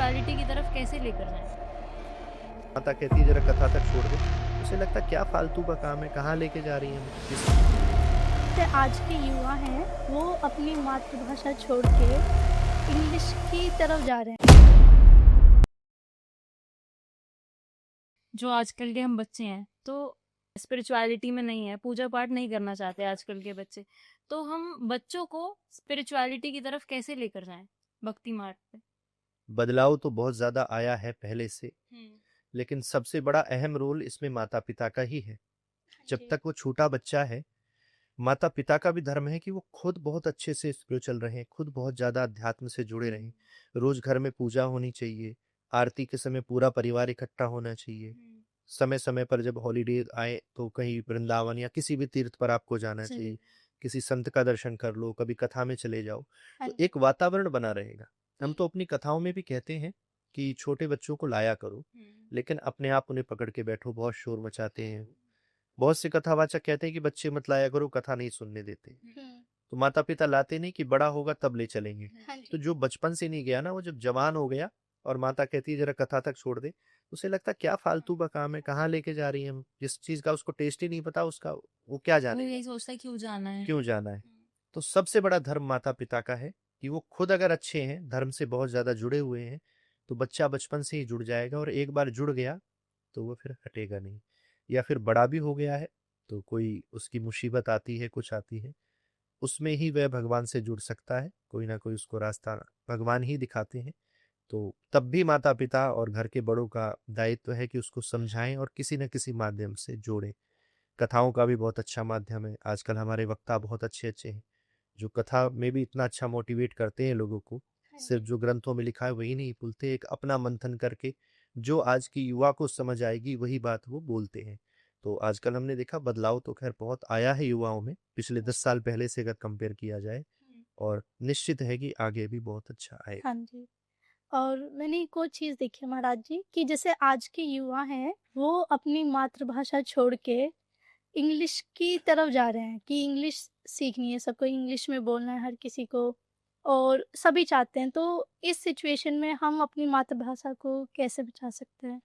Spirituality की तरफ कैसे लेकर जाएं? माता कहती है जरा कथा तक छोड़ दे। उसे लगता है क्या फालतू का काम है, कहाँ लेके जा रही है हमें जैसे आज के युवा हैं वो अपनी मातृभाषा छोड़ के इंग्लिश की तरफ जा रहे हैं। जो आजकल के हम बच्चे हैं तो स्पिरिचुअलिटी में नहीं है, पूजा पाठ नहीं करना चाहते आजकल के बच्चे। तो हम बच्चों को स्पिरिचुअलिटी की तरफ कैसे लेकर जाएं, भक्ति मार्ग पे? बदलाव तो बहुत ज्यादा आया है पहले से, हम्म। लेकिन सबसे बड़ा अहम रोल इसमें माता पिता का ही है। जब जी। तक वो छोटा बच्चा है, माता पिता का भी धर्म है कि वो खुद बहुत अच्छे से स्पिरिचुअल रहें, खुद बहुत ज्यादा अध्यात्म से जुड़े रहें। रोज घर में पूजा होनी चाहिए, आरती के समय पूरा परिवार इकट्ठा होना चाहिए। समय समय पर जब हॉलीडे आए तो कहीं वृंदावन या किसी भी तीर्थ पर आपको जाना चाहिए। किसी संत का दर्शन कर लो, कभी कथा में चले जाओ, हाँ तो जी। एक वातावरण बना रहेगा। हम तो अपनी कथाओं में भी कहते हैं कि छोटे बच्चों को लाया करो, लेकिन अपने आप उन्हें पकड़ के बैठो, बहुत शोर मचाते हैं। बहुत से कथावाचक कहते हैं कि बच्चे मत लाया करो, कथा नहीं सुनने देते। तो माता पिता लाते नहीं कि बड़ा होगा तब ले चलेंगे। हाँ तो जी। जो बचपन से नहीं गया ना, वो जब जवान हो गया और माता कहती है जरा कथा तक छोड़ दे, उसे लगता है क्या फालतू का काम है, कहाँ लेके जा रही है हम, जिस चीज का उसको टेस्ट ही नहीं पता उसका वो क्या वो जानेगा, यही सोचता है क्यों जाना है। क्यों जाना है। तो सबसे बड़ा धर्म माता पिता का है कि वो खुद अगर अच्छे हैं, धर्म से बहुत ज्यादा जुड़े हुए हैं, तो बच्चा बचपन से ही जुड़ जाएगा, और एक बार जुड़ गया तो वो फिर हटेगा नहीं। या फिर बड़ा भी हो गया है तो कोई उसकी मुसीबत आती है, कुछ आती है, उसमें ही वह भगवान से जुड़ सकता है। कोई ना कोई उसको रास्ता भगवान ही दिखाते हैं। तो तब भी माता पिता और घर के बड़ों का दायित्व है कि उसको समझाएं और किसी न किसी माध्यम से जोड़ें। कथाओं का भी बहुत अच्छा माध्यम है, आजकल हमारे वक्ता बहुत अच्छे अच्छे हैं जो कथा में भी इतना अच्छा मोटिवेट करते हैं लोगों को। हाँ सिर्फ जी। जो ग्रंथों में लिखा है वही नहीं बोलते, एक अपना मंथन करके जो आज की युवा को समझ आएगी वही बात वो बोलते हैं। तो आजकल हमने देखा बदलाव तो खैर बहुत आया है युवाओं में, पिछले 10 साल पहले से अगर कंपेयर किया जाए, और निश्चित है कि आगे भी बहुत अच्छा आएगा। हाँ जी। और मैंने एक और चीज़ देखी है महाराज जी कि जैसे आज के युवा हैं वो अपनी मातृभाषा छोड़ के इंग्लिश की तरफ जा रहे हैं कि इंग्लिश सीखनी है, सबको इंग्लिश में बोलना है हर किसी को, और सभी चाहते हैं। तो इस सिचुएशन में हम अपनी मातृभाषा को कैसे बचा सकते हैं?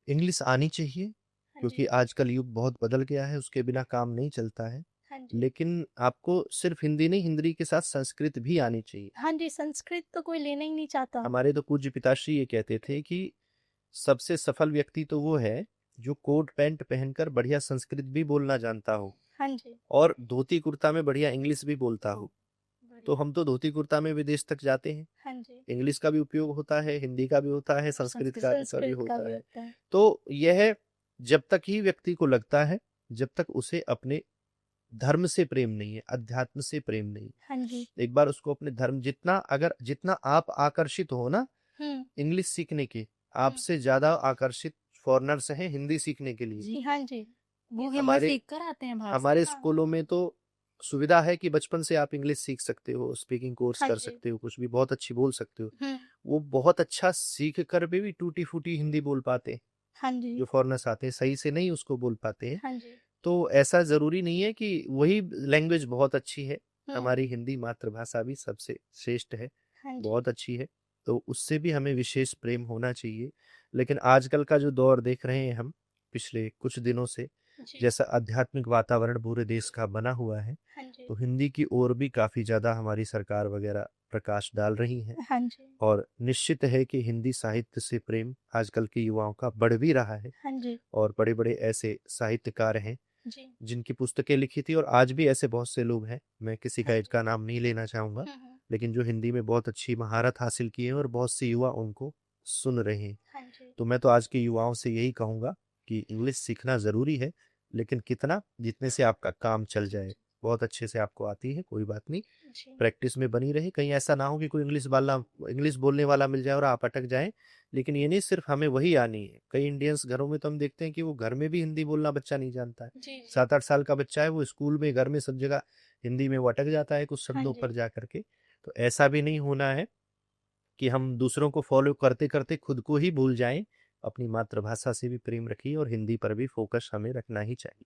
इंग्लिश आनी चाहिए, हाँ क्योंकि जी। आजकल युग बहुत बदल गया है, उसके बिना काम नहीं चलता है। हाँ जी। लेकिन आपको सिर्फ हिंदी नहीं, हिंदी के साथ संस्कृत भी आनी चाहिए। हाँ जी, संस्कृत तो कोई लेना ही नहीं चाहता। हमारे तो पूज्य पिताश्री ये कहते थे कि सबसे सफल व्यक्ति तो वो है जो कोट पैंट पहनकर बढ़िया संस्कृत भी बोलना जानता हो हाँ जी। और धोती कुर्ता में बढ़िया इंग्लिश भी बोलता हो। तो बढ़िया। हम तो धोती कुर्ता में विदेश तक जाते हैं, हाँ जी। इंग्लिश का भी उपयोग होता है, हिंदी का भी होता है, संस्कृत का भी संस्कृत का होता भी है। होता है। तो यह जब तक ही व्यक्ति को लगता है, जब तक उसे अपने धर्म से प्रेम नहीं है, अध्यात्म से प्रेम नहीं है। हाँ जी। एक बार उसको अपने धर्म जितना आप आकर्षित हो ना हुँ। इंग्लिश सीखने के, हुँ। आपसे ज्यादा आकर्षित फॉरेनर्स हैं हिंदी सीखने के लिए। जी हाँ जी। वो हिम्मत हमारे सीख कर आते हैं बाहर से। हमारे हाँ। स्कूलों में तो सुविधा है कि बचपन से आप इंग्लिश सीख सकते हो, स्पीकिंग कोर्स हाँ कर जी। सकते हो, कुछ भी बहुत अच्छी बोल सकते हो। हुँ। वो बहुत अच्छा सीख कर भी टूटी फूटी हिंदी बोल पाते हैं। हाँ जी। जो फॉरेनर्स आते हैं सही से नहीं उसको बोल पाते हैं। हाँ जी। तो ऐसा जरूरी नहीं है कि वही लैंग्वेज बहुत अच्छी है। हुँ। हमारी हिंदी मातृभाषा भी सबसे श्रेष्ठ है, हाँ जी। बहुत अच्छी है। तो उससे भी हमें विशेष प्रेम होना चाहिए। लेकिन आजकल का जो दौर देख रहे हैं हम पिछले कुछ दिनों से, जी। जैसा आध्यात्मिक वातावरण पूरे देश का बना हुआ है, हाँ जी। तो हिंदी की ओर भी काफी ज्यादा हमारी सरकार वगैरह प्रकाश डाल रही है। हाँ जी। और निश्चित है कि हिंदी साहित्य से प्रेम आजकल के युवाओं का बढ़ भी रहा है। हाँ जी। और बड़े बड़े ऐसे साहित्यकार हैं जी। जिनकी पुस्तकें लिखी थी, और आज भी ऐसे बहुत से लोग हैं, मैं किसी का हाँ एक जी। का नाम नहीं लेना चाहूंगा, हुँ। लेकिन जो हिंदी में बहुत अच्छी महारत हासिल किए हैं और बहुत से युवा उनको सुन रहे हैं। हाँ जी। तो मैं तो आज के युवाओं से यही कहूंगा कि इंग्लिश सीखना जरूरी है, लेकिन कितना, जितने से आपका काम चल जाए। बहुत अच्छे से आपको आती है, कोई बात नहीं, जी। प्रैक्टिस में बनी रहे। कहीं ऐसा ना हो कि कोई इंग्लिश बोलने वाला मिल जाए और आप अटक जाएं। लेकिन ये नहीं सिर्फ हमें वही आनी है, कई इंडियंस घरों में तो हम देखते हैं कि वो घर में भी हिंदी बोलना बच्चा नहीं जानता है। जी, जी। 7-8 साल का बच्चा है, वो स्कूल में घर में सब जगह हिंदी में वो अटक जाता है कुछ हाँ शब्दों जी। पर जा करके। तो ऐसा भी नहीं होना है कि हम दूसरों को फॉलो करते करते खुद को ही भूल जाएं। अपनी मातृभाषा से भी प्रेम रखिए और हिंदी पर भी फोकस हमें रखना ही चाहिए।